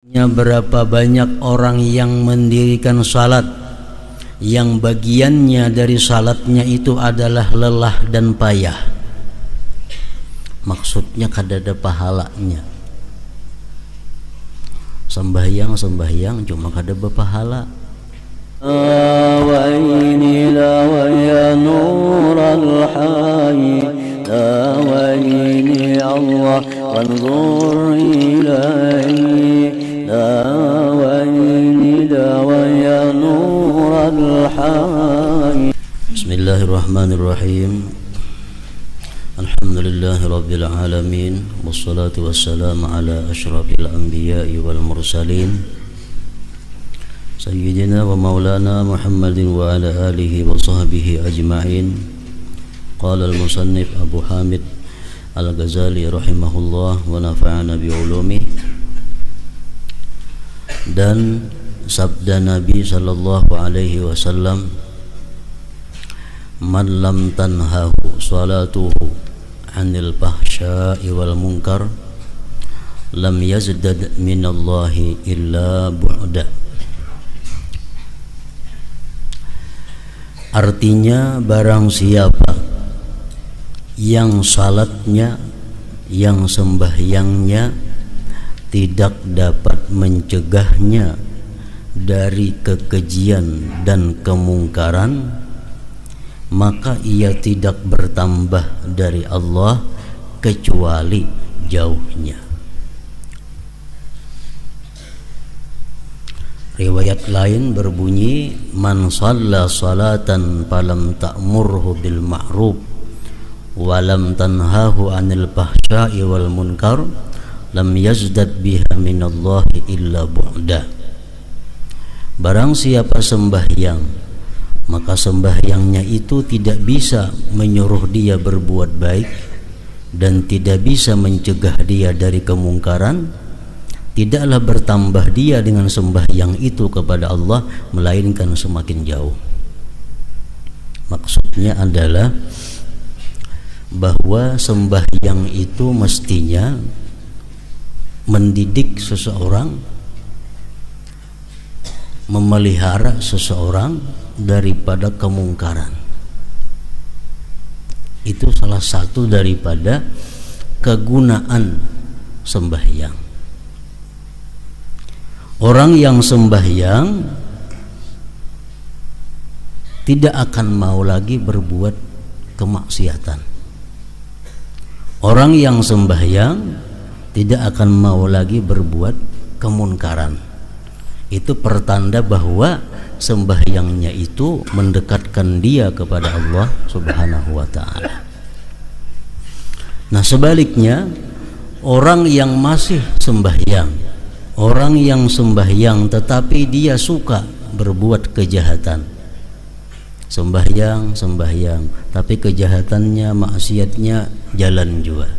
Berapa banyak orang yang mendirikan salat yang bagiannya dari salatnya itu adalah lelah dan payah. Maksudnya kadada pahalanya. Sembahyang cuma kada berpahala. Dawaini ya nural hayy, dawaini Allah wanzur ilaihi, dawaini ya nural hayy. Bismillahirrahmanirrahim. Alhamdulillahi rabbil alamin, wassalatu wassalamu ala asyrafil anbiya'i wal mursalin, Sayyidina wa maulana Muhammadin wa ala alihi wa sahbihi ajma'in. Qala al-musannif Abu Hamid Al-Ghazali rahimahullah wa nafa'ana bi'ulumih. Dan sabda Nabi sallallahu alaihi wasallam, man lam tanhahu salatuhu anil fahsya'i wal munkar lam yazdad minallahi illa bu'da. Artinya, barang siapa yang salatnya, yang sembahyangnya tidak dapat mencegahnya dari kekejian dan kemungkaran, maka ia tidak bertambah dari Allah kecuali jauhnya. Riwayat lain berbunyi, man shalla salatan falam ta'murhu bil ma'ruf wa lam tanhahu 'anil fahsya'i wal munkar lam yazdad biha minallahi illa bu'da. Barang siapa sembahyang, maka sembahyangnya itu tidak bisa menyuruh dia berbuat baik dan tidak bisa mencegah dia dari kemungkaran, tidaklah bertambah dia dengan sembahyang itu kepada Allah, melainkan semakin jauh. Maksudnya adalah bahwa sembahyang itu mestinya mendidik seseorang, memelihara seseorang daripada kemungkaran. Itu salah satu daripada kegunaan sembahyang. Orang yang sembahyang tidak akan mau lagi berbuat kemaksiatan. Orang yang sembahyang tidak akan mau lagi berbuat kemunkaran. Itu pertanda bahwa sembahyangnya itu mendekatkan dia kepada Allah Subhanahu wa ta'ala. Nah, sebaliknya, orang yang masih sembahyang, orang yang sembahyang tetapi dia suka berbuat kejahatan, sembahyang tapi kejahatannya, maksiatnya jalan juga.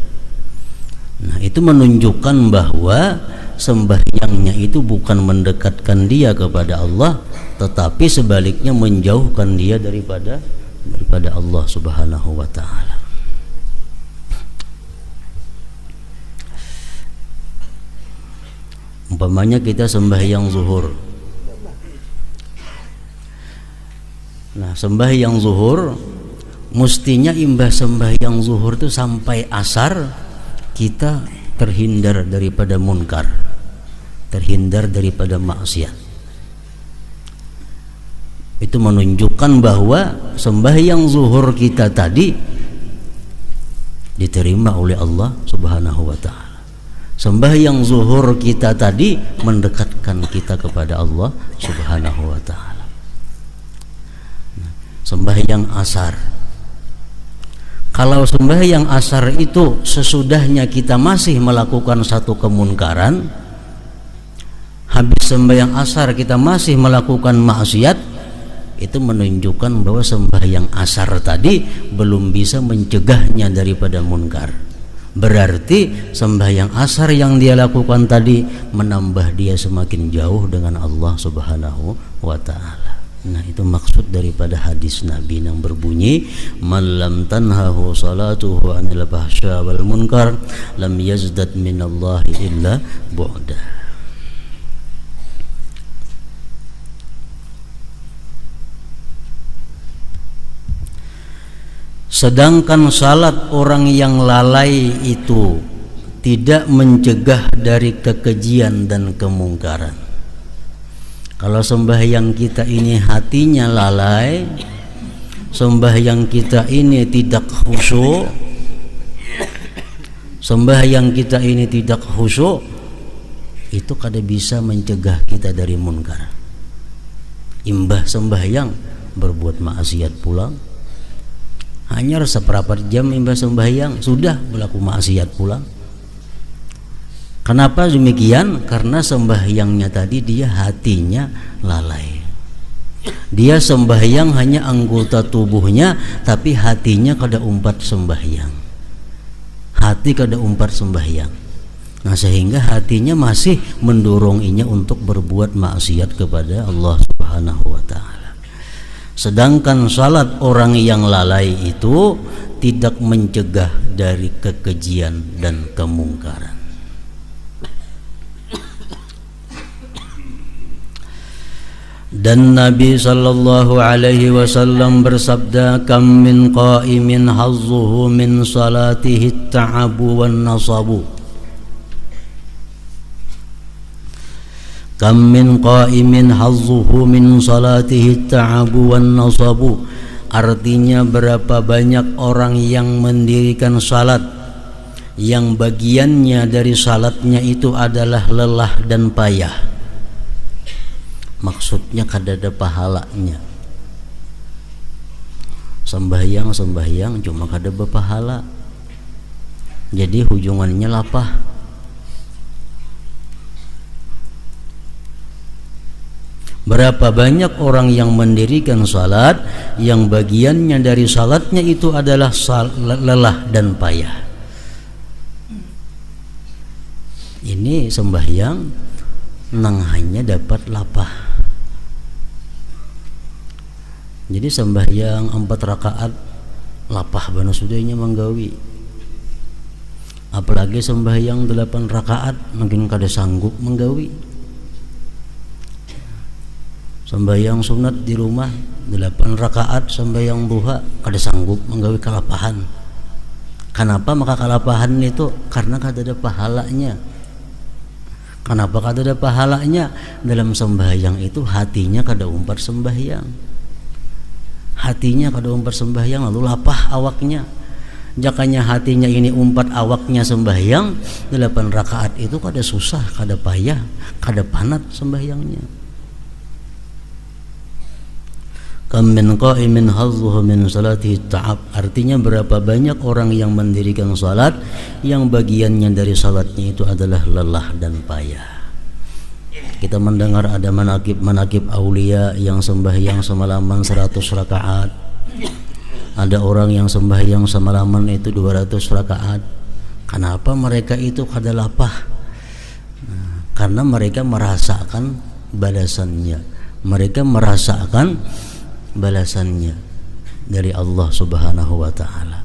Nah, itu menunjukkan bahwa sembahyangnya itu bukan mendekatkan dia kepada Allah, tetapi sebaliknya menjauhkan dia daripada Allah Subhanahu wa ta'ala. Umpamanya kita sembahyang zuhur. Nah, sembahyang zuhur mestinya imbah sembahyang zuhur itu sampai asar kita terhindar daripada munkar, terhindar daripada maksiat. Itu menunjukkan bahwa sembahyang zuhur kita tadi diterima oleh Allah Subhanahu wa ta'ala. Sembahyang zuhur kita tadi mendekatkan kita kepada Allah Subhanahu wa ta'ala. Sembahyang asar, kalau sembahyang asar itu sesudahnya kita masih melakukan satu kemunkaran, habis sembahyang asar kita masih melakukan maksiat, itu menunjukkan bahwa sembahyang asar tadi belum bisa mencegahnya daripada munkar. Berarti sembahyang asar yang dia lakukan tadi menambah dia semakin jauh dengan Allah Subhanahu wa ta'ala. Nah, itu maksud daripada hadis Nabi yang berbunyi, man lam tanhahu salatuhu anil fahsya wal munkar lam yazdad minallahi illa bu'da. Sedangkan salat orang yang lalai itu tidak mencegah dari kekejian dan kemungkaran. Kalau sembahyang kita ini hatinya lalai, sembahyang kita ini tidak khusyuk, sembahyang kita ini tidak khusyuk, itu kada bisa mencegah kita dari munkar. Imbah sembahyang berbuat maksiat pulang, hanya seperempat jam imbah sembahyang sudah berlaku maksiat pulang. Kenapa demikian? Karena sembahyangnya tadi dia hatinya lalai. Dia sembahyang hanya anggota tubuhnya, tapi hatinya kada umpat sembahyang. Hati kada umpat sembahyang. Nah, sehingga hatinya masih mendorongnya untuk berbuat maksiat kepada Allah Subhanahu wa taala. Sedangkan salat orang yang lalai itu tidak mencegah dari kekejian dan kemungkaran. Dan Nabi sallallahu alaihi wasallam bersabda, kam min qa'imin hazzuhu min salatihi at-ta'abu wan nasabu. Kam min qa'imin hazzuhu min salatihi at-ta'abu wan nasabu. Artinya berapa banyak orang yang mendirikan salat yang bagiannya dari salatnya itu adalah lelah dan payah. Maksudnya kada ada pahalanya. Sembahyang cuma kada berpahala. Jadi hujungannya lapah. Berapa banyak orang yang mendirikan salat yang bagiannya dari salatnya itu adalah lelah dan payah. Ini sembahyang nang hanya dapat lapah. Jadi sembahyang 4 rakaat lapah bana sudahnya manggawi. Apalagi sembahyang 8 rakaat mungkin kada sanggup manggawi. Sembahyang sunat di rumah 8 rakaat sembahyang duha kada sanggup manggawi kalapahan. Kenapa maka kalapahan itu? Karena kada ada pahalanya. Kenapa kada ada pahalanya? Dalam sembahyang itu hatinya kada umpat sembahyang. Hatinya kada umpat sembahyang lalu lapah awaknya. Jakanya hatinya ini umpat awaknya sembahyang 8 rakaat itu kada susah, kada payah, kada panat sembahyangnya. Kam min qa'imin hazzuhu min salatihi ta'ab. Artinya berapa banyak orang yang mendirikan salat yang bagiannya dari salatnya itu adalah lelah dan payah. Kita mendengar ada manakib aulia yang sembahyang semalaman 100 rakaat. Ada orang yang sembahyang semalaman itu 200 rakaat. Kenapa mereka itu kada lapah? Karena mereka merasakan balasannya. Mereka merasakan balasannya dari Allah Subhanahu wa taala.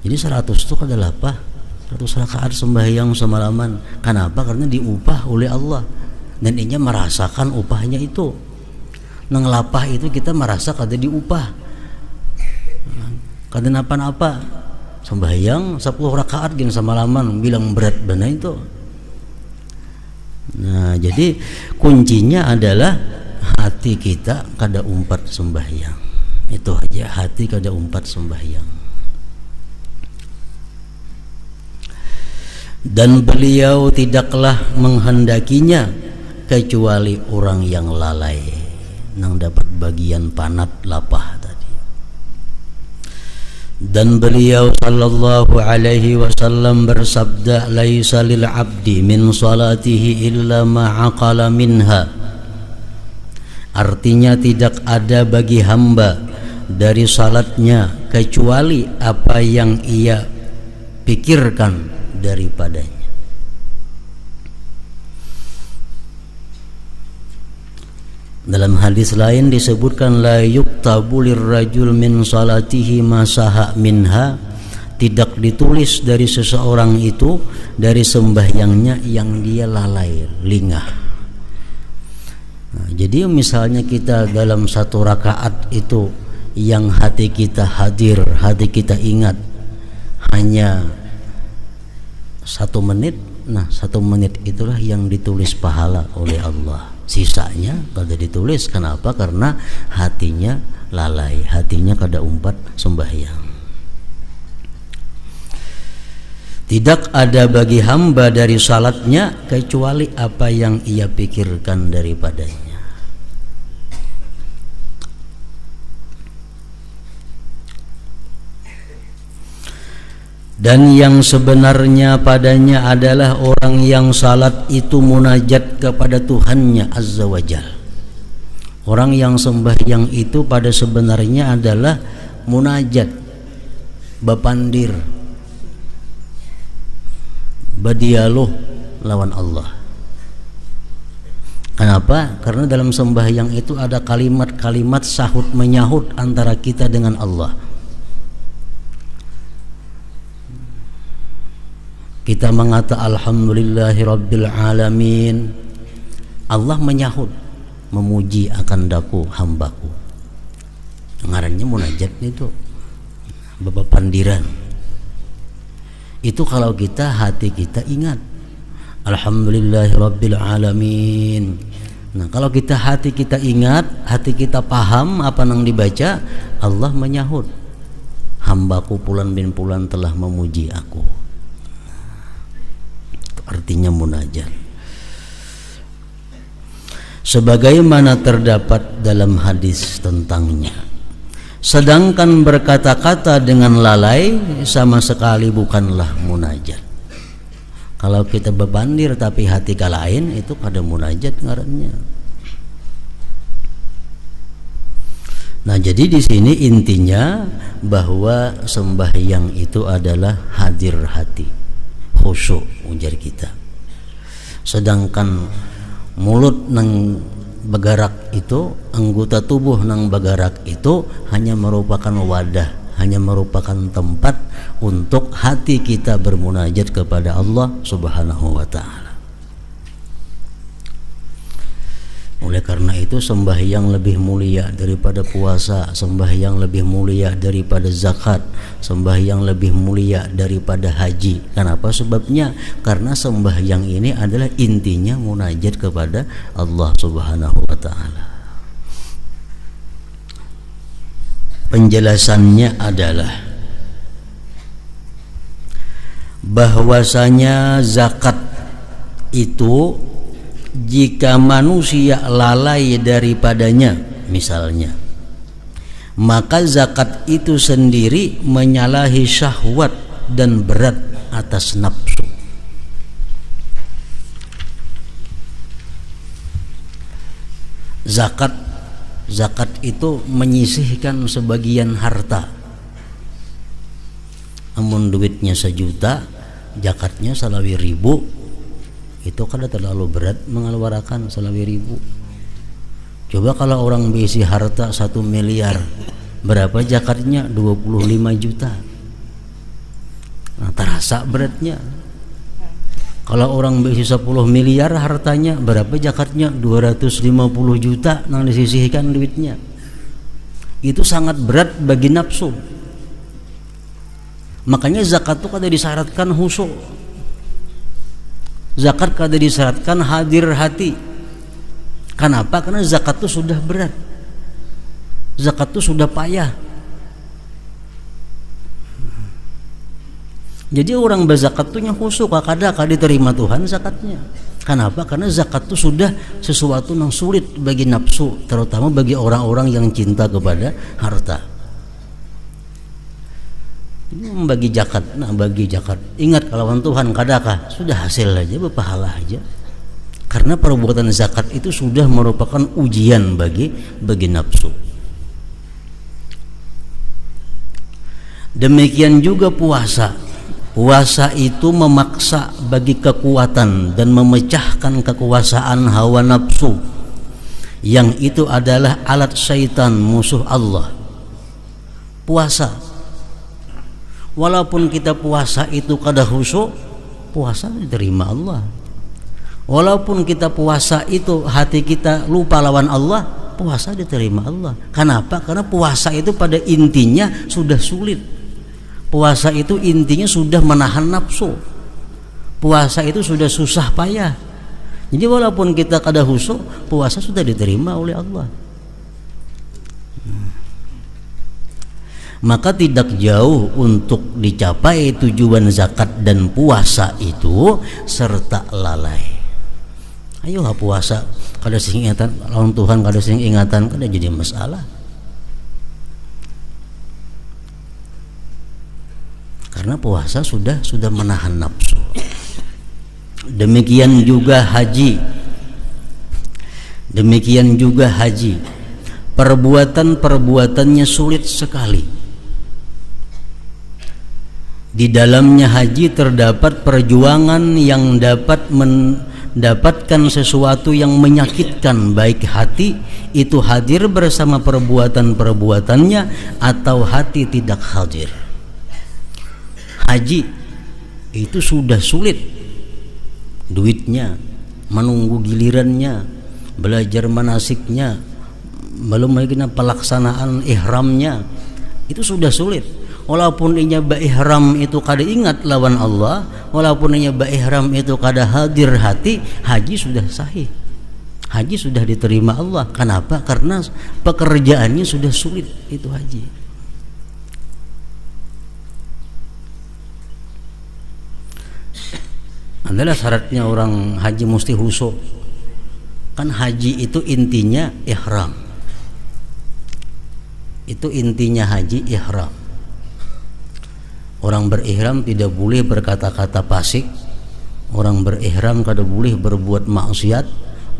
Jadi 100 itu kada lapah. 100 rakaat sembahyang semalaman. Kenapa? Karena diupah oleh Allah. Dan inya merasakan upahnya itu. Nang lapah itu kita merasa kada diupah, kada napa-napa. Sembahyang 10 rakaat gin semalaman bilang berat bana itu. Nah, jadi kuncinya adalah hati kita kada umpat sembahyang. Itu aja, hati kada umpat sembahyang. Dan beliau tidaklah menghendakinya kecuali orang yang lalai nang dapat bagian panat lapah tadi. Dan beliau sallallahu alaihi wasallam bersabda, laisa lil abdi min salatihi illa ma aqala minha. Artinya tidak ada bagi hamba dari salatnya kecuali apa yang ia pikirkan daripadanya. Dalam hadis lain disebutkan la yuktabu lirrajul min salatihi ma saha minha. Tidak ditulis dari seseorang itu dari sembahyangnya yang dia lalai, lingah. Nah, jadi misalnya kita dalam 1 rakaat itu yang hati kita hadir, hati kita ingat hanya 1 menit. Nah 1 menit itulah yang ditulis pahala oleh Allah. Sisanya kada ditulis. Kenapa? Karena hatinya lalai, hatinya kada umpat sembahyang. Tidak ada bagi hamba dari salatnya kecuali apa yang ia pikirkan daripadanya. Dan yang sebenarnya padanya adalah orang yang salat itu munajat kepada Tuhannya Azza wa Jalla. Orang yang sembahyang itu pada sebenarnya adalah munajat, bapandir, berdialog lawan Allah. Kenapa? Karena dalam sembahyang itu ada kalimat-kalimat sahut menyahut antara kita dengan Allah. Kita mengata alhamdulillahi rabbil alamin, Allah menyahut, memuji akan daku hambaku. Ngarannya munajat itu bepandiran. Itu kalau kita hati kita ingat alhamdulillahi rabbil alamin. Nah kalau kita hati kita ingat, hati kita paham apa yang dibaca, Allah menyahut, hambaku Fulan bin Fulan telah memuji aku. Artinya munajat. Sebagaimana terdapat dalam hadis tentangnya. Sedangkan berkata-kata dengan lalai sama sekali bukanlah munajat. Kalau kita bebandir tapi hati lain, itu pada munajat ngarannya. Nah, jadi di sini intinya bahwa sembahyang itu adalah hadir hati, khusyuk ujar kita. Sedangkan mulut nang bagarak itu, anggota tubuh nang bagarak itu hanya merupakan wadah, hanya merupakan tempat untuk hati kita bermunajat kepada Allah Subhanahu wa ta'ala. Oleh karena itu sembahyang lebih mulia daripada puasa, sembahyang lebih mulia daripada zakat, sembahyang lebih mulia daripada haji. Kenapa? Sebabnya karena sembahyang ini adalah intinya munajat kepada Allah Subhanahu wa ta'ala. Penjelasannya adalah bahwasanya zakat itu jika manusia lalai daripadanya misalnya, maka zakat itu sendiri menyalahi syahwat dan berat atas nafsu. Zakat itu menyisihkan sebagian harta. Amun duitnya 1 juta, zakatnya 1.000, itu kan terlalu berat mengeluarkan 1.000. Coba kalau orang berisi harta 1 miliar, berapa zakatnya? 25 juta. Nah, terasa beratnya. Kalau orang berisi 10 miliar hartanya, berapa zakatnya? 250 juta yang disisihkan duitnya. Itu sangat berat bagi nafsu. Makanya zakat itu kada disyaratkan khusyuk. Zakat kada disyaratkan hadir hati. Kenapa? Karena zakat itu sudah berat. Zakat itu sudah payah. Jadi orang berzakat itu yang khusyuk, kada diterima Tuhan zakatnya. Kenapa? Karena zakat itu sudah sesuatu yang sulit bagi nafsu, terutama bagi orang-orang yang cinta kepada harta. Bagi zakat, nah bagi zakat. Ingat kalau Tuhan kadakah sudah hasil aja, berpahala aja. Karena perbuatan zakat itu sudah merupakan ujian bagi nafsu. Demikian juga puasa. Puasa itu memaksa bagi kekuatan dan memecahkan kekuasaan hawa nafsu, yang itu adalah alat syaitan, musuh Allah. Puasa, walaupun kita puasa itu kada khusyuk, puasa diterima Allah. Walaupun kita puasa itu hati kita lupa lawan Allah, puasa diterima Allah. Kenapa? Karena puasa itu pada intinya sudah sulit. Puasa itu intinya sudah menahan nafsu. Puasa itu sudah susah payah. Jadi walaupun kita kada khusyuk, puasa sudah diterima oleh Allah. Maka tidak jauh untuk dicapai tujuan zakat dan puasa itu serta lalai. Ayolah puasa, kada sing ingatan lawan Tuhan, kada sing ingatan, kada jadi masalah. Karena puasa sudah menahan nafsu. Demikian juga haji. Perbuatannya sulit sekali. Di dalamnya haji terdapat perjuangan yang dapat mendapatkan sesuatu yang menyakitkan, baik hati itu hadir bersama perbuatannya atau hati tidak hadir. Haji itu sudah sulit, duitnya, menunggu gilirannya, belajar manasiknya, belum lagi pelaksanaan ihramnya, itu sudah sulit. Walaupun inya ihram itu kada ingat lawan Allah, walaupun inya ihram itu kada hadir hati, haji sudah sahih, haji sudah diterima Allah. Kenapa? Karena pekerjaannya sudah sulit, itu haji. Adalah syaratnya orang haji mesti khusyuk. Kan haji itu intinya ihram. Itu intinya haji ihram. Orang berihram tidak boleh berkata-kata fasik. Orang berihram kada boleh berbuat maksiat.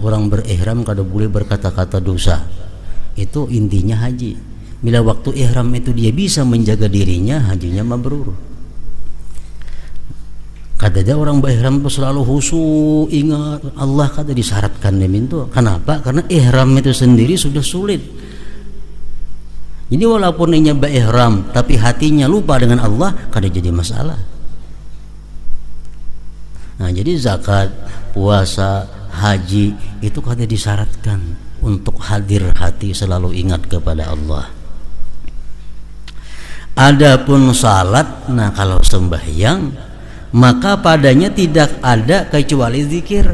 Orang berihram kada boleh berkata-kata dosa. Itu intinya haji. Bila waktu ihram itu dia bisa menjaga dirinya, hajinya mabrur. Kada ada orang berihram selalu khusyuk, ingat Allah, kada disyaratkan demikian. Kenapa? Karena ihram itu sendiri sudah sulit. Jadi walaupun inya ihram tapi hatinya lupa dengan Allah, kada jadi masalah. Nah, jadi zakat, puasa, haji itu kada disyaratkan untuk hadir hati selalu ingat kepada Allah. Adapun salat, nah kalau sembahyang maka padanya tidak ada kecuali zikir,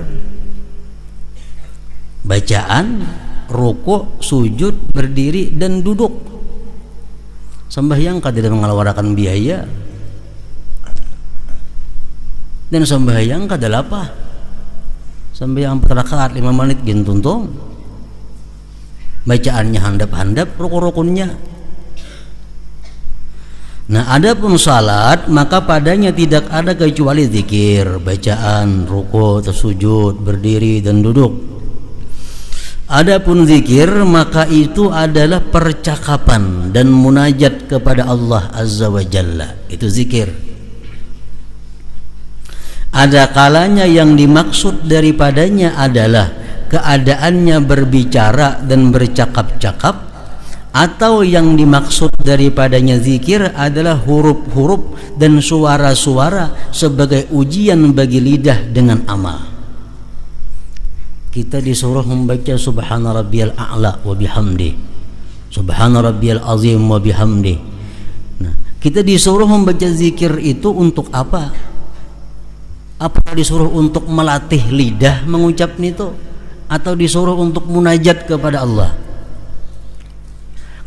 bacaan, rukuk, sujud, berdiri dan duduk. Sembahyang kada mengeluarkan biaya, dan sembahyang kada lapah. Sembahyang 4 rakaat 5 menit gintuntong, bacaannya handap-handap, rukun-rukunnya. Nah, adapun salat maka padanya tidak ada kecuali zikir, bacaan, rukuk, sujud, berdiri dan duduk. Adapun zikir maka itu adalah percakapan dan munajat kepada Allah Azza wa Jalla. Itu zikir. Ada kalanya yang dimaksud daripadanya adalah keadaannya berbicara dan bercakap-cakap, atau yang dimaksud daripadanya zikir adalah huruf-huruf dan suara-suara sebagai ujian bagi lidah dengan amal. Kita disuruh membaca subhana rabbiyal a'la wa bihamdi, subhana rabbiyal azim wa bihamdi. Nah, kita disuruh membaca zikir itu untuk apa? Apa disuruh untuk melatih lidah mengucap itu, atau disuruh untuk munajat kepada Allah?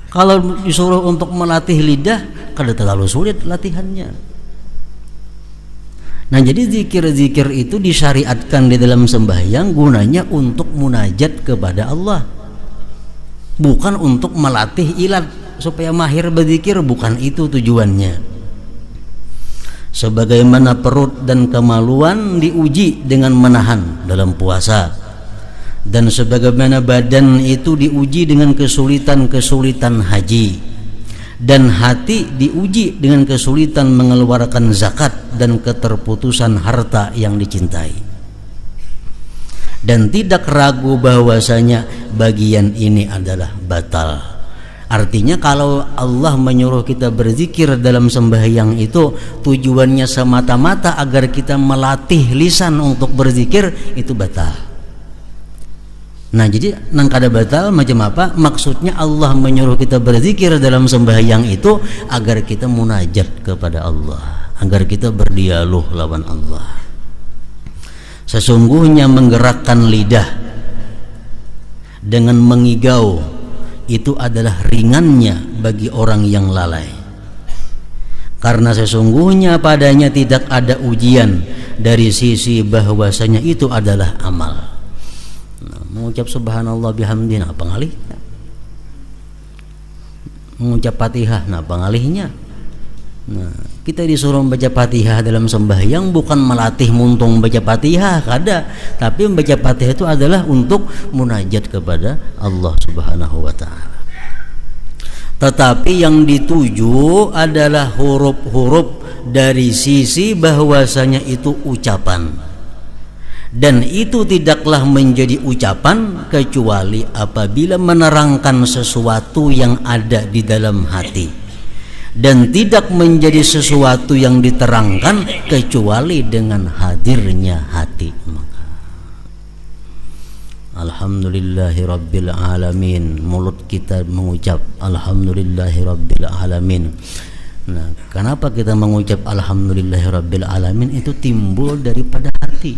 Kalau disuruh untuk melatih lidah, kada terlalu sulit latihannya. Nah, jadi zikir-zikir itu disyariatkan di dalam sembahyang gunanya untuk munajat kepada Allah, bukan untuk melatih ilat supaya mahir berzikir, bukan itu tujuannya. Sebagaimana perut dan kemaluan diuji dengan menahan dalam puasa, dan sebagaimana badan itu diuji dengan kesulitan-kesulitan haji, dan hati diuji dengan kesulitan mengeluarkan zakat dan keterputusan harta yang dicintai. Dan tidak ragu bahwasanya bagian ini adalah batal. Artinya kalau Allah menyuruh kita berzikir dalam sembahyang itu tujuannya semata-mata agar kita melatih lisan untuk berzikir, itu batal. Nah, jadi nang kada batal macam apa? Maksudnya Allah menyuruh kita berzikir dalam sembahyang itu agar kita munajat kepada Allah, agar kita berdialog lawan Allah. Sesungguhnya menggerakkan lidah dengan mengigau itu adalah ringannya bagi orang yang lalai. Karena sesungguhnya padanya tidak ada ujian dari sisi bahwasanya itu adalah amal. Mengucap subhanallah bihamdina apa ngalihnya, mengucap Fatihah apa ngalihnya. Nah, kita disuruh membaca Fatihah dalam sembahyang bukan melatih muntung baca Fatihah, kada, tapi membaca Fatihah itu adalah untuk munajat kepada Allah Subhanahu wa taala. Tetapi yang dituju adalah huruf-huruf dari sisi bahwasanya itu ucapan. Dan itu tidaklah menjadi ucapan kecuali apabila menerangkan sesuatu yang ada di dalam hati, dan tidak menjadi sesuatu yang diterangkan kecuali dengan hadirnya hati. Alhamdulillahi Rabbil Alamin, mulut kita mengucap Alhamdulillahi Rabbil Alamin. Nah, kenapa kita mengucap Alhamdulillahi Rabbil Alamin? Itu timbul daripada hati.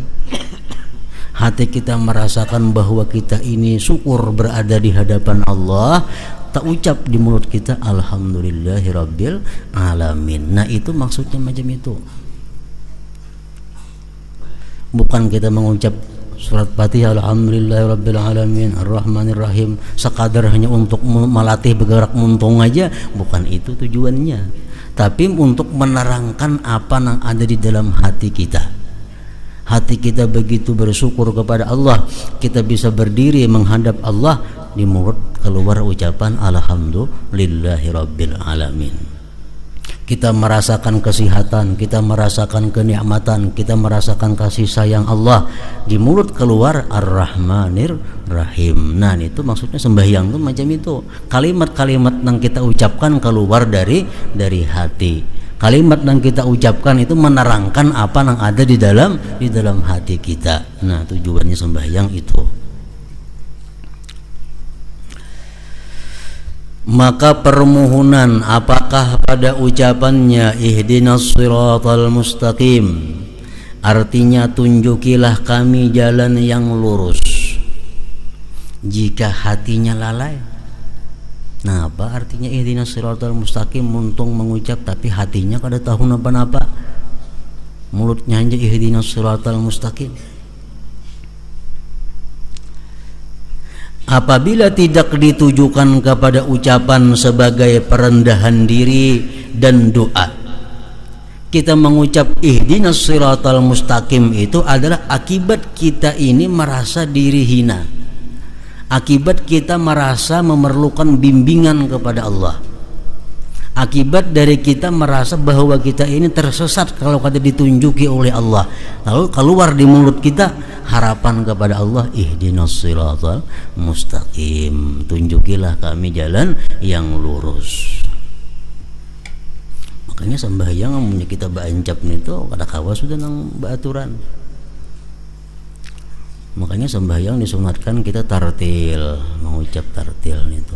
Hati kita merasakan bahwa kita ini syukur berada di hadapan Allah, tak ucap di mulut kita Alhamdulillahi Rabbil Alamin. Nah, itu maksudnya macam itu. Bukan kita mengucap surat Fatihah Alhamdulillahi Rabbil Alamin Ar-Rahmanir Rahim sekadar hanya untuk melatih bergerak muntung aja, bukan itu tujuannya, tapi untuk menerangkan apa yang ada di dalam hati kita. Hati kita begitu bersyukur kepada Allah, kita bisa berdiri menghadap Allah, di mulut keluar ucapan Alhamdulillahi Rabbil Alamin. Kita merasakan kesehatan, kita merasakan kenikmatan, kita merasakan kasih sayang Allah, di mulut keluar Ar-Rahmanir Rahim. Nah, itu maksudnya sembahyang itu macam itu. Kalimat-kalimat yang kita ucapkan keluar dari hati. Kalimat yang kita ucapkan itu menerangkan apa yang ada di dalam hati kita. Nah, tujuannya sembahyang itu. Maka permohonan apakah pada ucapannya ihdinas siratal mustaqim, artinya tunjukilah kami jalan yang lurus, jika hatinya lalai. Nah, apa artinya ihdinas siratal mustaqim? Muntung mengucap tapi hatinya kada tahu napa-napa, mulutnya aja ihdinas siratal mustaqim. Apabila tidak ditujukan kepada ucapan sebagai perendahan diri dan doa, kita mengucap ihdinas siratal mustaqim itu adalah akibat kita ini merasa diri hina, akibat kita merasa memerlukan bimbingan kepada Allah, akibat dari kita merasa bahwa kita ini tersesat kalau kada ditunjuki oleh Allah, lalu keluar di mulut kita harapan kepada Allah, ihdinas siratal mustaqim, tunjukilah kami jalan yang lurus. Makanya sembahyang punya kita baancap itu kada kawa sudah nang baaturan. Makanya sembahyang disunatkan kita tartil, mengucap tartil itu.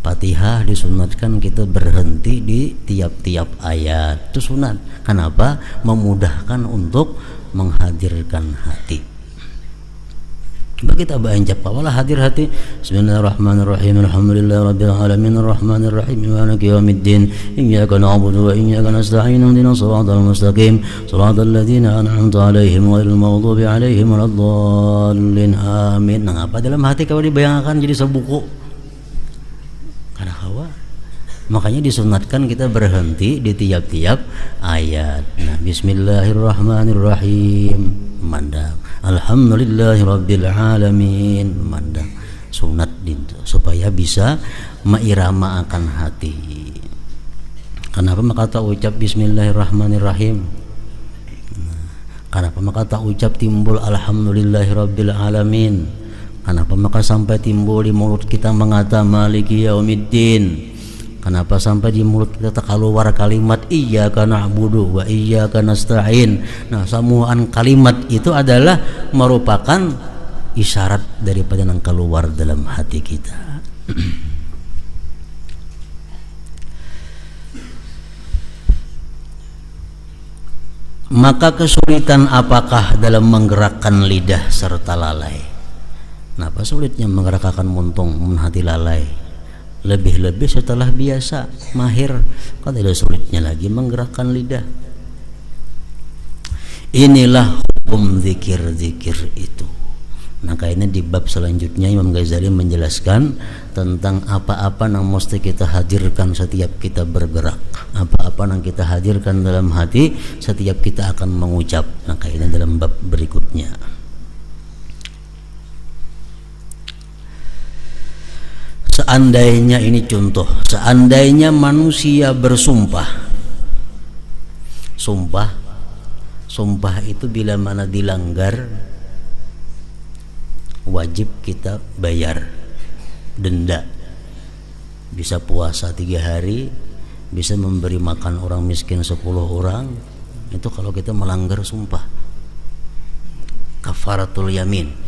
Fatihah disunatkan kita berhenti di tiap-tiap ayat, itu sunat. Kenapa? Memudahkan untuk menghadirkan hati. Coba kita baancap awalah hadir hati. Bismillahirrahmanirrahim. Alhamdulillahirabbil alamin arrahmanir rahim maliki yaumiddin iyyaka na'budu wa iyyaka nasta'in ihdinas siratal mustaqim siratal ladzina an'amta 'alaihim ghairil maghdubi 'alaihim waladdallin amin. Nah, apa dalam hati kau dibayangkan jadi sebuku kada kawa. Makanya disunatkan kita berhenti di tiap-tiap ayat. Nah, bismillahirrahmanirrahim mandang, alhamdulillahi rabbil alamin mandang, sunat dintu supaya bisa mairama akan hati. Kenapa maka tak ucap bismillahirrahmanirrahim? Kenapa maka tak ucap timbul alhamdulillahi rabbil alamin? Kenapa maka sampai timbul di mulut kita mengata maliki yaumiddin? Kenapa sampai di mulut kita keluar kalimat iyyaka na'budu wa iyyaka nasta'in? Nah, samuan kalimat itu adalah merupakan isyarat daripada yang keluar dalam hati kita. Maka kesulitan apakah dalam menggerakkan lidah serta lalai? Kenapa sulitnya menggerakkan muntung hati lalai? Lebih-lebih setelah biasa mahir, kan tidak sulitnya lagi menggerakkan lidah. Inilah hukum zikir-zikir itu. Maka ini di bab selanjutnya Imam Ghazali menjelaskan tentang apa-apa yang mesti kita hadirkan setiap kita bergerak, apa-apa yang kita hadirkan dalam hati setiap kita akan mengucap. Maka ini dalam bab berikutnya. Seandainya ini contoh, seandainya manusia bersumpah, sumpah itu bila mana dilanggar wajib kita bayar denda. Bisa puasa 3 hari, bisa memberi makan orang miskin 10 orang. Itu kalau kita melanggar sumpah, kafaratul yamin.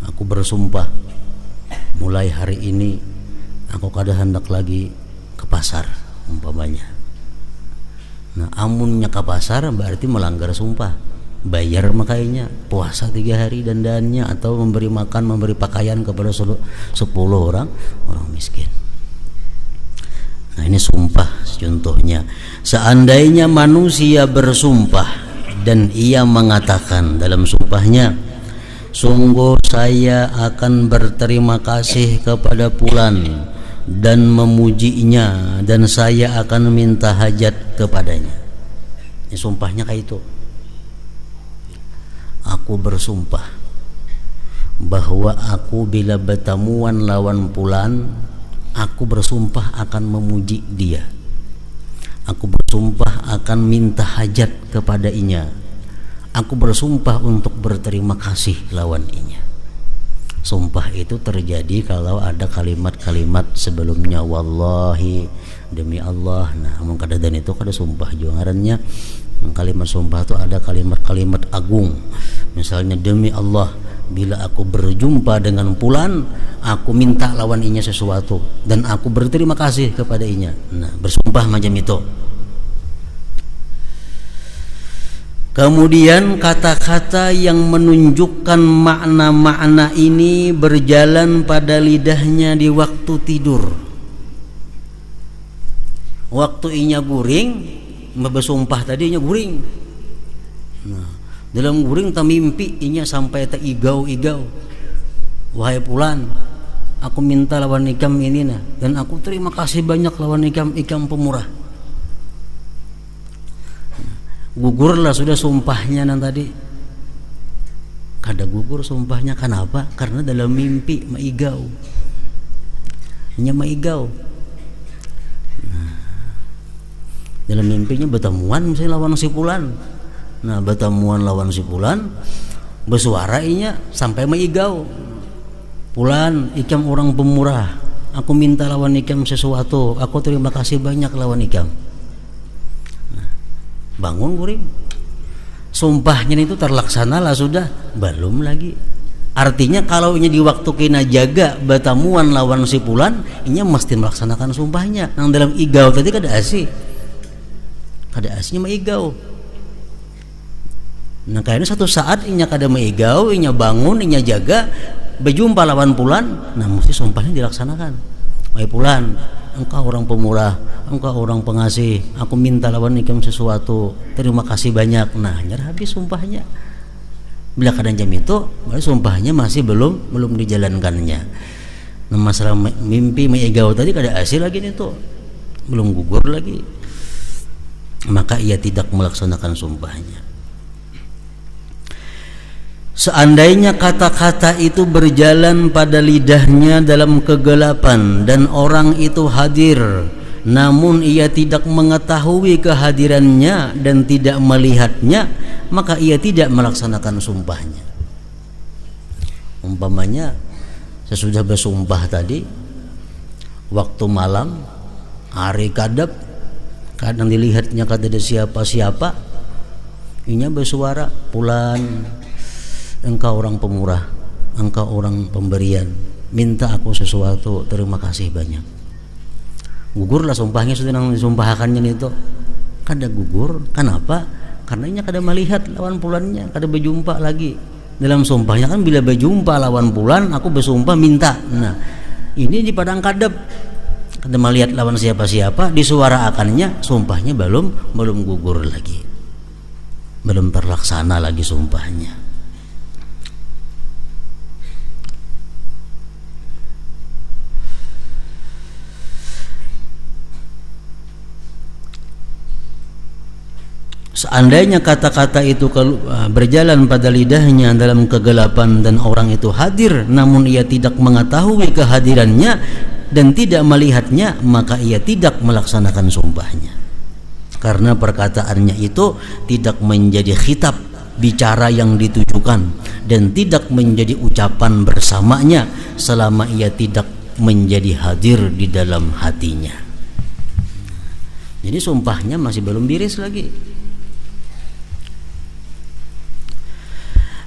Aku bersumpah mulai hari ini aku kada hendak lagi ke pasar umpamanya. Nah, amunnya ke pasar berarti melanggar sumpah. Bayar makanya puasa 3 hari dandannya, atau memberi makan, memberi pakaian kepada 10 orang miskin. Nah, ini sumpah contohnya. Seandainya manusia bersumpah dan ia mengatakan dalam sumpahnya, sungguh saya akan berterima kasih kepada fulan dan memujinya, dan saya akan minta hajat kepadanya. Ini sumpahnya kayak itu. Aku bersumpah bahwa aku bila bertemuan lawan fulan, aku bersumpah akan memuji dia. Aku bersumpah akan minta hajat kepadanya. Aku bersumpah untuk berterima kasih lawan inya. Sumpah itu terjadi kalau ada kalimat-kalimat sebelumnya, wallahi, demi Allah. Nah, amun kada dan itu kada sumpah juga ngarannya. Kalimat sumpah itu ada kalimat-kalimat agung. Misalnya, demi Allah, bila aku berjumpa dengan fulan, aku minta lawan inya sesuatu dan aku berterima kasih kepada inya. Nah, bersumpah macam itu. Kemudian kata-kata yang menunjukkan makna-makna ini berjalan pada lidahnya di waktu tidur. Waktu inya guring, bersumpah tadi inya guring. Nah, dalam guring tak mimpi inya sampai tak igau-igau. Wahai fulan, aku minta lawan ikam ini nah, dan aku terima kasih banyak lawan ikam pemurah. Gugurlah sudah sumpahnya nan tadi. Kada gugur sumpahnya, kenapa? Karena dalam mimpi maigau. Inya maigau. Nah, dalam mimpinya bertemuan misalnya lawan si fulan. Nah, bertemuan lawan si fulan, bersuara inya sampai maigau. Fulan, ikam orang pemurah. Aku minta lawan ikam sesuatu. Aku terima kasih banyak lawan ikam. Bangun guring, sumpahnya itu terlaksana lah sudah, belum lagi. Artinya kalau ini di waktu kena jaga bertemuan lawan si fulan, inya mesti melaksanakan sumpahnya. Yang dalam igau tadi kada asihnya maigau. Nah, kayaknya satu saat inya kada maigau, inya bangun, inya jaga, berjumpa lawan fulan, nah mesti sumpahnya dilaksanakan. Wahai fulan, engkau orang pemurah, engkau orang pengasih, aku minta lawan ikam sesuatu, terima kasih banyak. Nah, nyerah habis sumpahnya. Bila kadang jam itu, sumpahnya masih belum dijalankannya. Nah, masalah mimpi maigau tadi kada hasil lagi itu, belum gugur lagi, maka ia tidak melaksanakan sumpahnya. Seandainya kata-kata itu berjalan pada lidahnya dalam kegelapan dan orang itu hadir, namun ia tidak mengetahui kehadirannya dan tidak melihatnya, maka ia tidak melaksanakan sumpahnya. Umpamanya sesudah bersumpah tadi, waktu malam, hari kadap, kadang dilihatnya kada ada siapa-siapa, Inya bersuara, pulan, engkau orang pemurah, engkau orang pemberian, minta aku sesuatu, terima kasih banyak. Gugurlah sumpahnya sudah nang disumpahkannya itu. Kada gugur, kenapa? Karena inya kada melihat lawan pulannya, kada berjumpa lagi. Dalam sumpahnya kan bila berjumpa lawan pulan, aku bersumpah minta. Nah, ini di padang kadep, kada melihat lawan siapa-siapa, disuaraakannya, sumpahnya belum gugur lagi. Belum terlaksana lagi sumpahnya. Seandainya kata-kata itu berjalan pada lidahnya dalam kegelapan dan orang itu hadir namun ia tidak mengetahui kehadirannya dan tidak melihatnya, maka ia tidak melaksanakan sumpahnya. Karena perkataannya itu tidak menjadi khitab, bicara yang ditujukan, dan tidak menjadi ucapan bersamanya selama ia tidak menjadi hadir di dalam hatinya. Jadi sumpahnya masih belum biris lagi.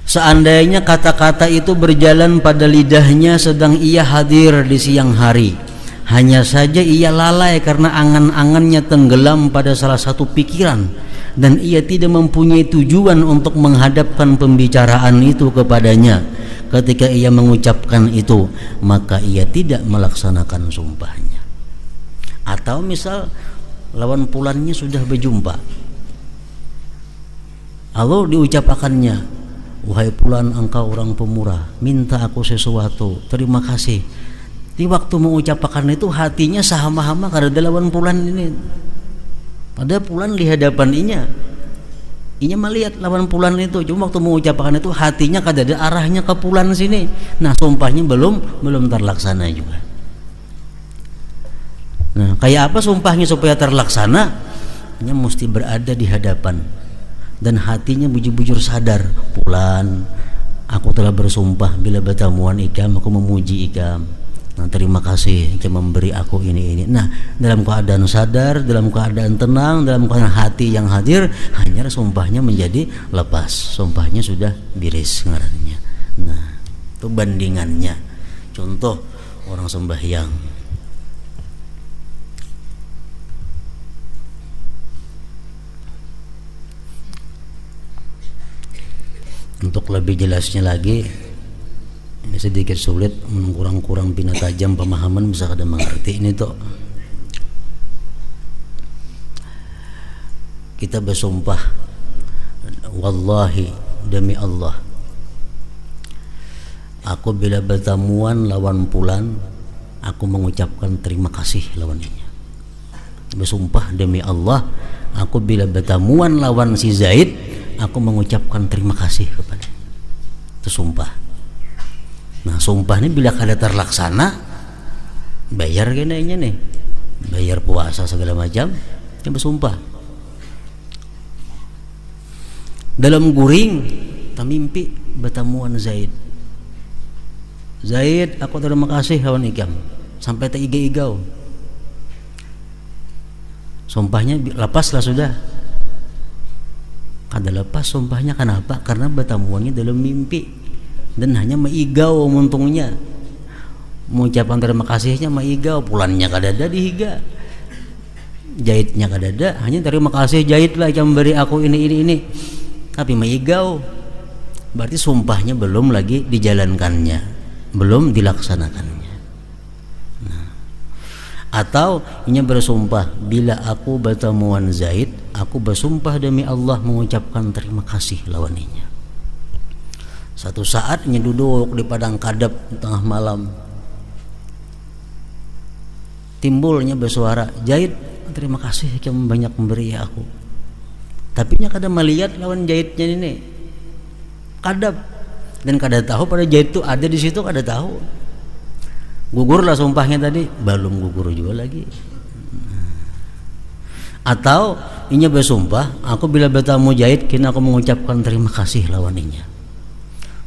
Seandainya kata-kata itu berjalan pada lidahnya sedang ia hadir di siang hari, hanya saja ia lalai karena angan-angannya tenggelam pada salah satu pikiran dan ia tidak mempunyai tujuan untuk menghadapkan pembicaraan itu kepadanya. Ketika ia mengucapkan itu, maka ia tidak melaksanakan sumpahnya. Atau misal lawan pulannya sudah berjumpa, lalu diucapkannya, wahai pulan, engkau orang pemurah, minta aku sesuatu, terima kasih. Di waktu mengucapkan itu hatinya sahama-hama kada ada lawan pulan ini. Pada pulan di hadapan inya melihat lawan pulan itu, cuma waktu mengucapkan itu hatinya kada ada arahnya ke pulan sini. Nah, sumpahnya belum terlaksana juga. Nah, kayak apa sumpahnya supaya terlaksana? Inya mesti berada di hadapan dan hatinya bujur-bujur sadar, pulan, aku telah bersumpah bila bertemuan ikam aku memuji ikam. Nah, terima kasih ikam memberi aku ini. Nah, dalam keadaan sadar, dalam keadaan tenang, dalam keadaan hati yang hadir, hanya sumpahnya menjadi lepas, sumpahnya sudah biris ngarannya. Nah, itu bandingannya. Contoh orang sembahyang, untuk lebih jelasnya lagi, ini sedikit sulit, kurang bina tajam pemahaman, bisa kada mengerti ini tuh. Kita bersumpah, wallahi, demi Allah, aku bila bertemuan lawan pulan, aku mengucapkan terima kasih lawannya. Bersumpah demi Allah, aku bila bertemuan lawan si Zaid, aku mengucapkan terima kasih kepada. Itu sumpah. Nah, sumpah ini bila kada terlaksana, bayar kayaknya nih, bayar puasa segala macam, dia bersumpah. Dalam guring, tamimpi bertemuan Zaid. Zaid, aku terima kasih lawan ikam, sampai tak iga-igau. Sumpahnya lepaslah sudah. Kada lepas sumpahnya, kenapa? Karena bertemuannya dalam mimpi. Dan hanya maigau untungnya, mengucapkan terima kasihnya maigau, pulannya kada ada dihiga, jahitnya kada ada, hanya terima kasih jahitlah yang memberi aku ini, tapi maigau, berarti sumpahnya belum lagi dijalankannya, belum dilaksanakannya. Nah, atau ini bersumpah, bila aku bertemuan Zaid, aku bersumpah demi Allah mengucapkan terima kasih lawaninya. Satu saatnya duduk di padang kadep tengah malam, timbulnya bersuara, Zaid, terima kasih kamu banyak memberi aku. Tapi nya kada melihat lawan Zaidnya ini, kadep, dan kada tahu pada Zaid itu ada di situ, kada tahu. Gugurlah sumpahnya tadi, belum gugur juga lagi. Atau inya bersumpah, aku bila bertemu Zaid, kini aku mengucapkan terima kasih lawaninya.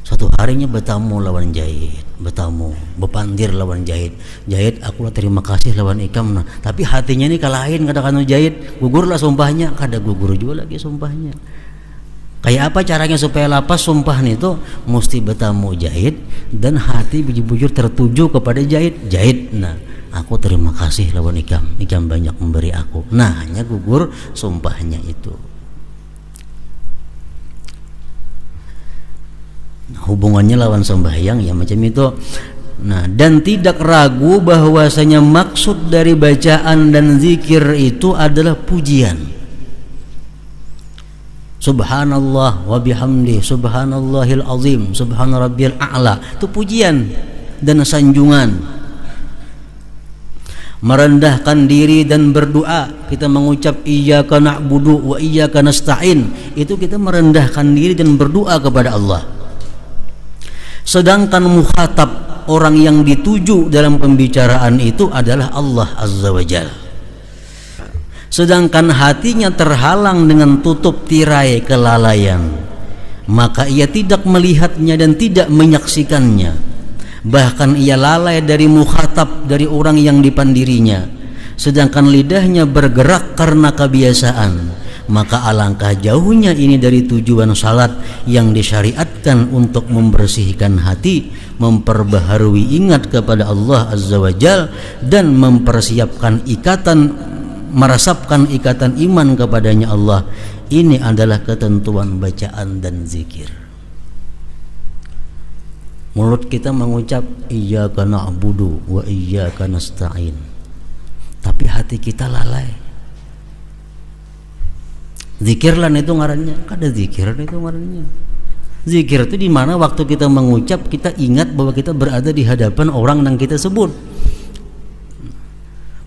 Satu harinya bertamu lawan Zaid, bepandir lawan Zaid, aku lah terima kasih lawan ikam. Nah, tapi hatinya ini kalahin, kadang-kadang Zaid, gugurlah sumpahnya, kada gugur juga lagi sumpahnya. Kayak apa caranya supaya lapas? Sumpah itu mesti bertamu jahit dan hati bujur-bujur tertuju kepada jahit. Nah, aku terima kasih lawan ikam banyak memberi aku. Nah, hanya gugur sumpahnya itu. Nah, hubungannya lawan sembahyang ya macam itu. Nah, dan tidak ragu bahwasanya maksud dari bacaan dan zikir itu adalah pujian. Subhanallah wa bihamdi, subhanallahil azim, subhana rabbiyal a'la. Itu pujian dan sanjungan. Merendahkan diri dan berdoa. Kita mengucap iyyaka na'budu wa iyyaka nasta'in. Itu kita merendahkan diri dan berdoa kepada Allah. Sedangkan mukhatab, orang yang dituju dalam pembicaraan itu adalah Allah Azza wa Jalla. Sedangkan hatinya terhalang dengan tutup tirai kelalaian, maka ia tidak melihatnya dan tidak menyaksikannya. Bahkan ia lalai dari mukhatab, dari orang yang dipandirinya. Sedangkan lidahnya bergerak karena kebiasaan, maka alangkah jauhnya ini dari tujuan salat yang disyariatkan untuk membersihkan hati, memperbaharui ingat kepada Allah Azza wa Jalla, dan mempersiapkan merasapkan ikatan iman kepadanya Allah. Ini adalah ketentuan bacaan dan zikir. Mulut kita mengucap iyyaka na'budu wa iyyaka nasta'in, tapi hati kita lalai. Zikirlan itu ngarannya, kada zikir itu ngarannya. Zikir itu di mana waktu kita mengucap kita ingat bahwa kita berada di hadapan orang yang kita sebut.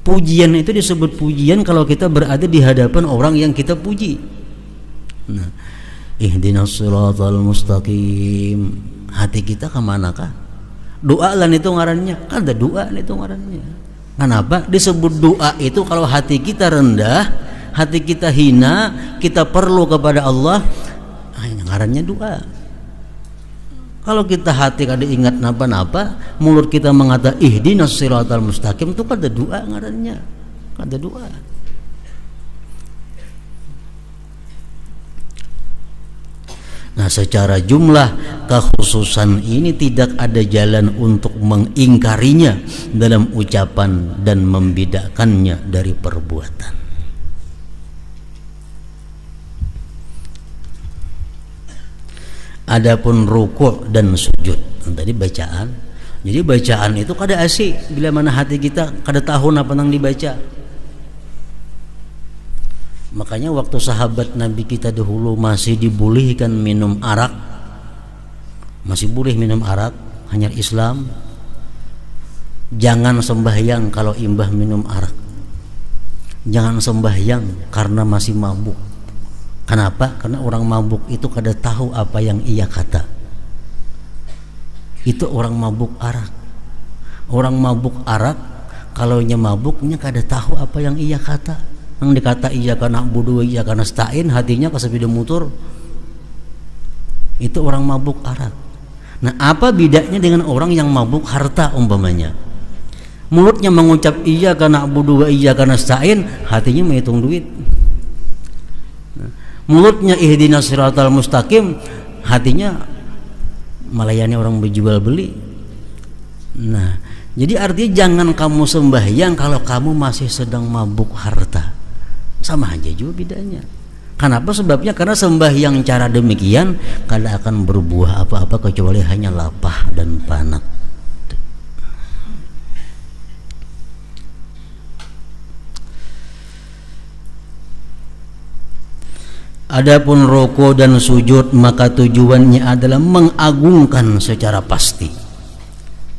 Pujian itu disebut pujian kalau kita berada di hadapan orang yang kita puji. Nah, ihdinas siratal mustaqim. Hati kita kemanakah? Doa lan itu ngarannya. Kan ada doa itu ngarannya. Kenapa? Disebut doa itu kalau hati kita rendah, hati kita hina, kita perlu kepada Allah, ngarannya doa. Kalau kita hati kada ingat napa-napa, mulut kita mengata ihdinas siratal mustaqim, itu kada doa ngarannya. Kada doa. Nah, secara jumlah kekhususan ini tidak ada jalan untuk mengingkarinya dalam ucapan dan membedakannya dari perbuatan. Adapun rukuk dan sujud, tadi bacaan. Jadi bacaan itu kada asik bila mana hati kita kada tahu apa nang dibaca. Makanya waktu sahabat Nabi kita dahulu masih dibolehkan minum arak, masih boleh minum arak, hanya Islam. Jangan sembahyang kalau imbah minum arak. Jangan sembahyang karena masih mabuk. Kenapa? Karena orang mabuk itu kada tahu apa yang ia kata. Itu orang mabuk arak. Orang mabuk arak kalau nya mabuknya kada tahu apa yang ia kata. Yang dikata iyyaka na'budu wa iyyaka nasta'in, hatinya kasepeda mutur. Itu orang mabuk arak. Nah, apa bedanya dengan orang yang mabuk harta umpamanya? Mulutnya mengucap iyyaka na'budu wa iyyaka nasta'in, hatinya menghitung duit. Mulutnya ihdinas siratal mustaqim, hatinya melayani orang berjual beli. Nah, jadi artinya jangan kamu sembahyang kalau kamu masih sedang mabuk harta. Sama aja juga bedanya. Kenapa? Sebabnya karena sembahyang cara demikian kada akan berbuah apa-apa kecuali hanya lapah dan panat. Adapun rukuk dan sujud, maka tujuannya adalah mengagungkan secara pasti.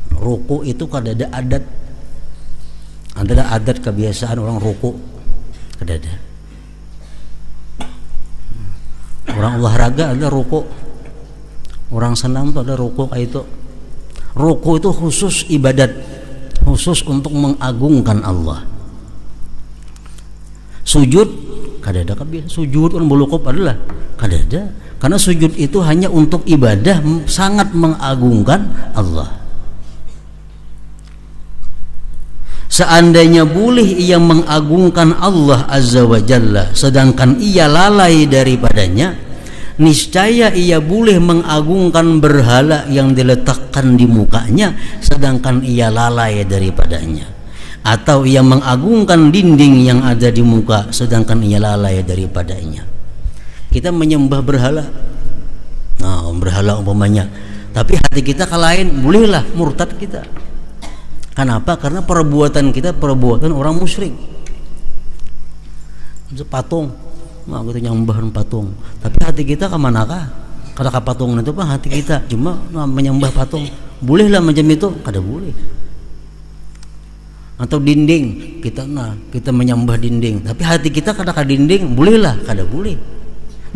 Rukuk itu kada ada adat. Adalah adat kebiasaan orang rukuk. Kada ada. Orang olahraga ada rukuk. Orang senam itu ada rukuk itu. Rukuk itu khusus ibadat, khusus untuk mengagungkan Allah. Sujud kada ada kebiasaan. Sujud orang bulukop adalah kada ada, karena sujud itu hanya untuk ibadah, sangat mengagungkan Allah. Seandainya boleh ia mengagungkan Allah Azza wa Jalla sedangkan ia lalai daripadanya, niscaya ia boleh mengagungkan berhala yang diletakkan di mukanya sedangkan ia lalai daripadanya, atau ia mengagungkan dinding yang ada di muka sedangkan ia lalai daripadanya. Kita menyembah berhala, nah berhala umpamanya, tapi hati kita ke lain, bolehlah murtad kita. Kenapa? Karena perbuatan kita perbuatan orang musyrik. Patung, nah kita nyembah patung, tapi hati kita ke manakah? Kada ke patung itu pak hati kita cuma menyembah patung. Bolehlah macam itu? Kada boleh. Atau dinding, kita menyembah dinding, tapi hati kita kada ke dinding, bolehlah? Kada boleh.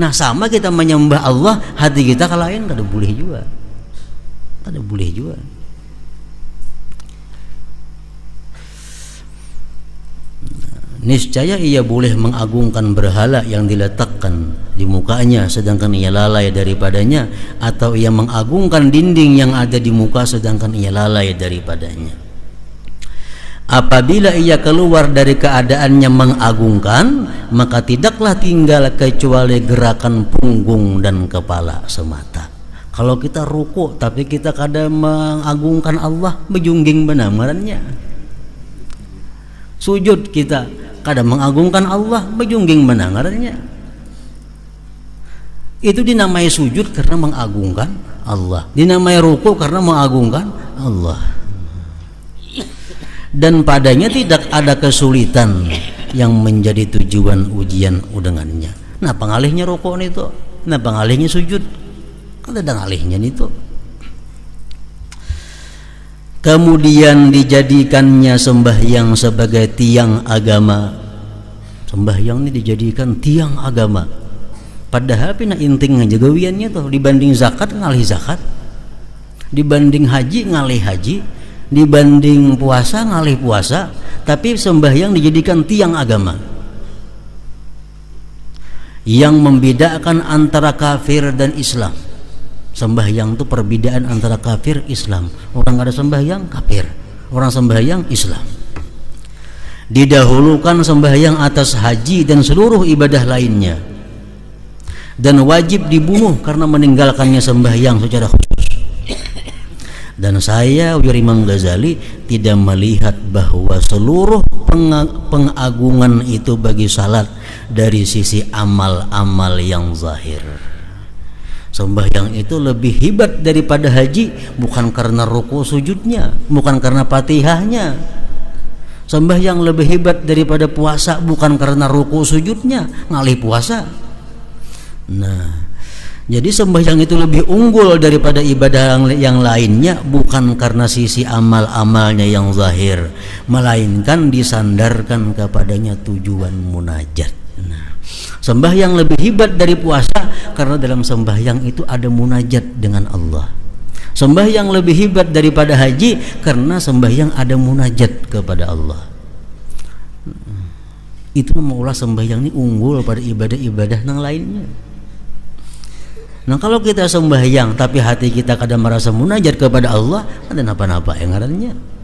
Nah sama kita menyembah Allah, hati kita ke lain, kada boleh juga. Kada boleh juga. Niscaya ia boleh mengagungkan berhala yang diletakkan di mukanya sedangkan ia lalai daripadanya, atau ia mengagungkan dinding yang ada di muka sedangkan ia lalai daripadanya. Apabila ia keluar dari keadaannya mengagungkan, maka tidaklah tinggal kecuali gerakan punggung dan kepala semata. Kalau kita ruku tapi kita kada mengagungkan Allah, bejungging benamarannya. Sujud kita kada mengagungkan Allah, bejungging menangarannya. Itu dinamai sujud karena mengagungkan Allah, dinamai ruku karena mengagungkan Allah, dan padanya tidak ada kesulitan yang menjadi tujuan ujian dengannya. Nah pengalihnya ruku itu, nah pengalihnya sujud, kada ada ngalihnya itu. Kemudian dijadikannya sembahyang sebagai tiang agama. Sembahyang ini dijadikan tiang agama. Padahal pina inting aja gawiannya tuh, dibanding zakat ngalih zakat, dibanding haji ngalih haji, dibanding puasa ngalih puasa, tapi sembahyang dijadikan tiang agama yang membedakan antara kafir dan Islam. Sembahyang itu perbedaan antara kafir Islam. Orang ada sembahyang kafir, orang sembahyang Islam. Didahulukan sembahyang atas haji dan seluruh ibadah lainnya, dan wajib dibunuh karena meninggalkannya sembahyang secara khusus. Dan saya ujar Imam Ghazali tidak melihat bahwa seluruh pengagungan itu bagi salat dari sisi amal-amal yang zahir. Sembahyang itu lebih hebat daripada haji, bukan karena ruku sujudnya, bukan karena fatihahnya. Sembahyang lebih hebat daripada puasa, bukan karena ruku sujudnya, ngalih puasa. Nah, jadi sembahyang itu lebih unggul daripada ibadah yang lainnya, bukan karena sisi amal-amalnya yang zahir, melainkan disandarkan kepadanya tujuan munajat. Nah, sembahyang lebih hebat dari puasa karena dalam sembahyang itu ada munajat dengan Allah. Sembahyang lebih hebat daripada haji karena sembahyang ada munajat kepada Allah. Itu maulah sembahyang ini unggul pada ibadah-ibadah yang lainnya. Nah kalau kita sembahyang tapi hati kita kadang merasa munajat kepada Allah, ada napa-napa yang ngarannya.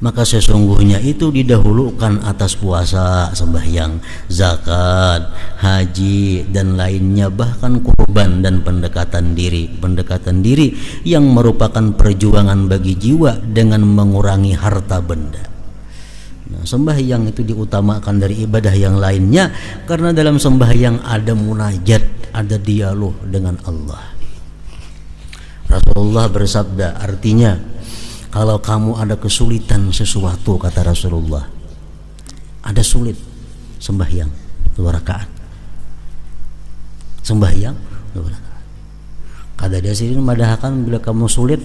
Maka sesungguhnya itu didahulukan atas puasa, sembahyang, zakat, haji dan lainnya, bahkan kurban dan pendekatan diri yang merupakan perjuangan bagi jiwa dengan mengurangi harta benda. Nah, sembahyang itu diutamakan dari ibadah yang lainnya karena dalam sembahyang ada munajat, ada dialog dengan Allah. Rasulullah bersabda, artinya kalau kamu ada kesulitan sesuatu, kata Rasulullah, ada sulit, sembahyang 2 rakaat. Sembahyang 2 rakaat. Kada ada sini madahkan bila kamu sulit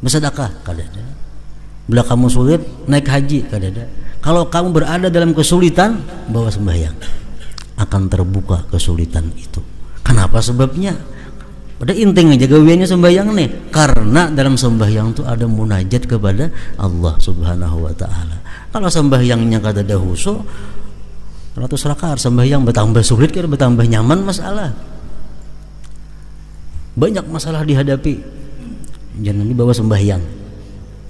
bersedekah, kada ada. Bila kamu sulit naik haji, kada ada. Kalau kamu berada dalam kesulitan, bawa sembahyang, akan terbuka kesulitan itu. Kenapa sebabnya? Pada intinya jaga gawiannya sembahyang nih, karena dalam sembahyang itu ada munajat kepada Allah Subhanahu wa taala. Kalau sembahyangnya kada ada khusyuk, 100 rakaat sembahyang bertambah sulit, kan bertambah nyaman masalah. Banyak masalah dihadapi. Jangan dibawa sembahyang.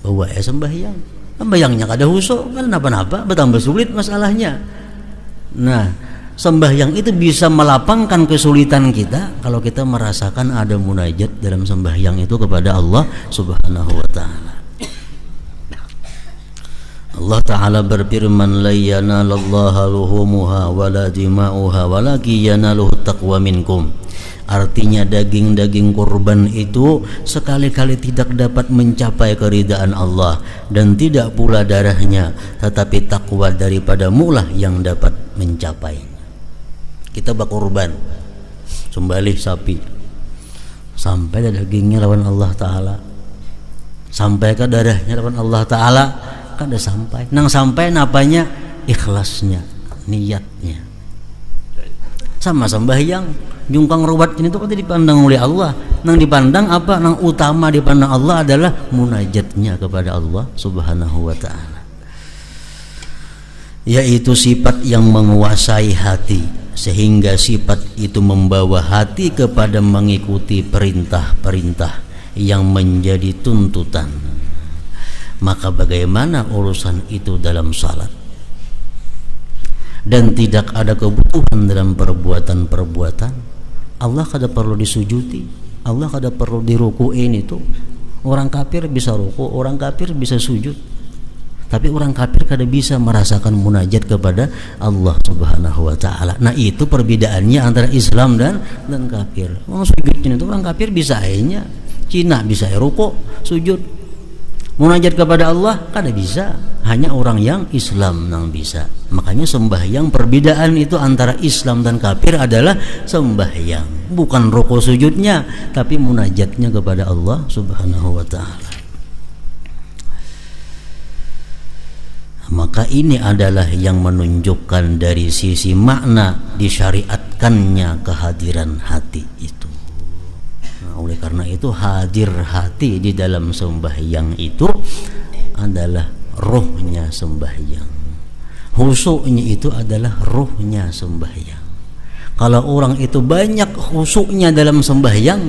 Bawa sembahyang. Sembahyangnya kada khusyuk, kan napa-napa bertambah sulit masalahnya. Nah, sembahyang itu bisa melapangkan kesulitan kita kalau kita merasakan ada munajat dalam sembahyang itu kepada Allah Subhanahu wa taala. Allah taala berfirman, la yanalallaha luhumuha wala dima'uha walakin yanaluhu taqwa minkum. Artinya daging-daging kurban itu sekali-kali tidak dapat mencapai keridaan Allah, dan tidak pula darahnya, tetapi takwa daripadamu lah yang dapat mencapai. Kita berkurban, sembelih sapi, sampai dagingnya lawan Allah Ta'ala, sampai ke darahnya lawan Allah Ta'ala, kan udah sampai. Nang sampai napanya ikhlasnya, niatnya. Sama sembahyang, jungkang rubat ini tuh kan dipandang oleh Allah. Nang dipandang apa? Nang utama dipandang Allah adalah munajatnya kepada Allah Subhanahu wa ta'ala, yaitu sifat yang menguasai hati, sehingga sifat itu membawa hati kepada mengikuti perintah-perintah yang menjadi tuntutan. Maka bagaimana urusan itu dalam salat? Dan tidak ada kebutuhan dalam perbuatan-perbuatan. Allah kada perlu disujudi, Allah kada perlu dirukuin itu. Orang kafir bisa ruku, orang kafir bisa sujud, tapi orang kafir kada bisa merasakan munajat kepada Allah Subhanahu wa ta'ala. Nah itu perbedaannya antara Islam dan kafir. Orang sujudnya itu orang kafir bisa aja, Cina bisa ruku, sujud. Munajat kepada Allah kada bisa, hanya orang yang Islam yang bisa. Makanya sembahyang, perbedaan itu antara Islam dan kafir adalah sembahyang, bukan ruku sujudnya, tapi munajatnya kepada Allah Subhanahu wa ta'ala. Maka ini adalah yang menunjukkan dari sisi makna disyariatkannya kehadiran hati itu. Oleh karena itu hadir hati di dalam sembahyang itu adalah ruhnya sembahyang. Khusyuknya itu adalah ruhnya sembahyang. Kalau orang itu banyak khusyuknya dalam sembahyang,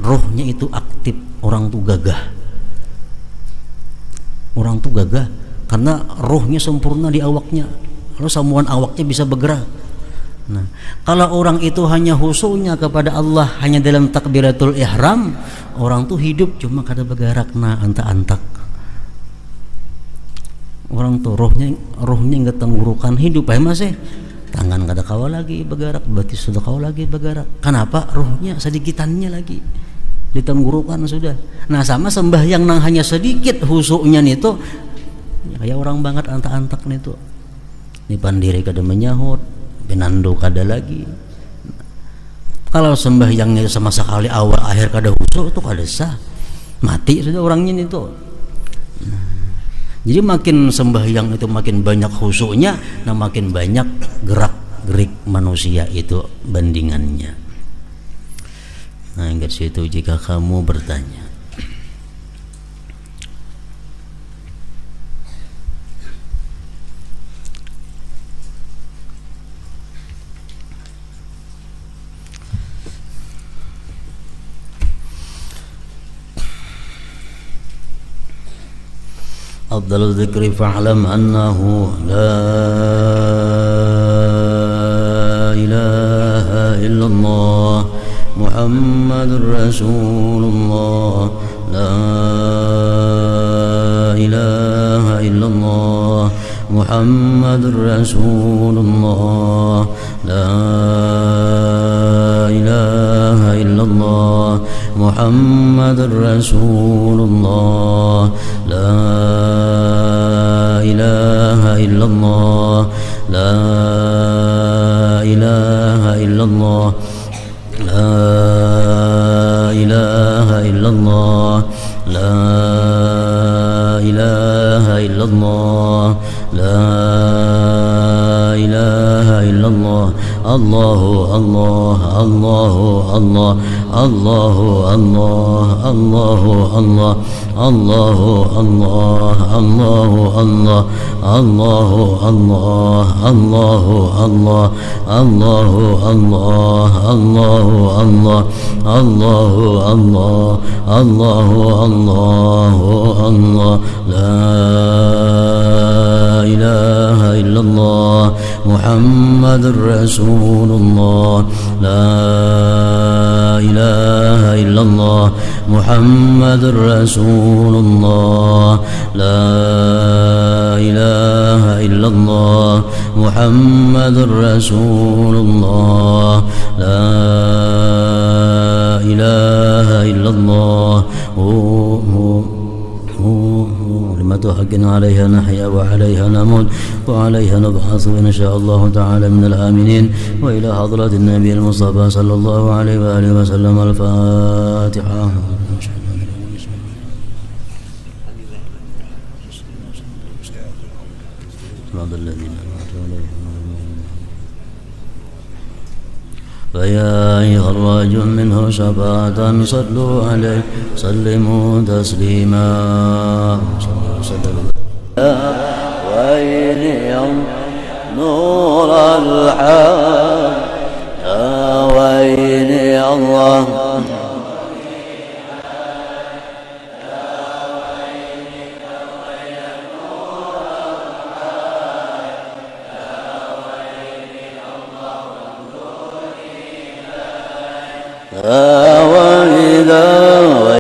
ruhnya itu aktif, orang tuh gagah. Orang tuh gagah karena ruhnya sempurna di awaknya. Lalu semua awaknya bisa bergerak. Nah, kalau orang itu hanya khusyuknya kepada Allah hanya dalam takbiratul ihram, orang tuh hidup cuma kada bergerak, nah antak-antak. Orang tuh rohnya enggak tenggorokan, hidup aja masih. Tangan kada kawal lagi bergerak, berarti sudah kawal lagi bergerak. Kenapa? Rohnya sedikitannya lagi ditenggorokan sudah. Nah, sama sembahyang nang hanya sedikit khusyuknya itu kayak orang banget antak-antak nih tuh. Ini pandiri kada menyahut, benando kada lagi. Kalau sembahyangnya sama sekali awal akhir kada khusyuk itu kada sah, mati sudah orangnya itu. Jadi makin sembahyang itu makin banyak khusyuknya, nah makin banyak gerak-gerik manusia itu bandingannya. Nah, ingat situ jika kamu bertanya. Afdalul dzikri fa'lam annahu la ilaha illallah Muhammadur Rasulullah, la ilaha illallah Muhammadur Rasulullah, la ilaha illallah Muhammadur Rasulullah, la ilaha illallah, la ilaha illallah, la ilaha illallah, la ilaha illallah, la ilaha illallah. Allahu Allah, Allahu Allah, Allahu Allah, Allahu Allah, Allahu Allah, Allahu Allah, Allahu Allah, Allahu Allah, Allahu Allah, Allahu Allah, Allahu Allah, Allahu Allah, la إله إلا الله محمد رسول الله لا إله إلا الله محمد رسول الله لا إله إلا الله محمد رسول الله لا إله إلا الله كلمة حق عليها نحيا وعليها نموت وعليها نبعث إن شاء الله تعالى من الآمنين وإلى حضرة النبي المصطفى صلى الله عليه وآله وسلم الفاتحة فيا أيها الرجل منه شفاعة صلوا عليه سلموا تسليما ويلي نور الحق يا ويلي الله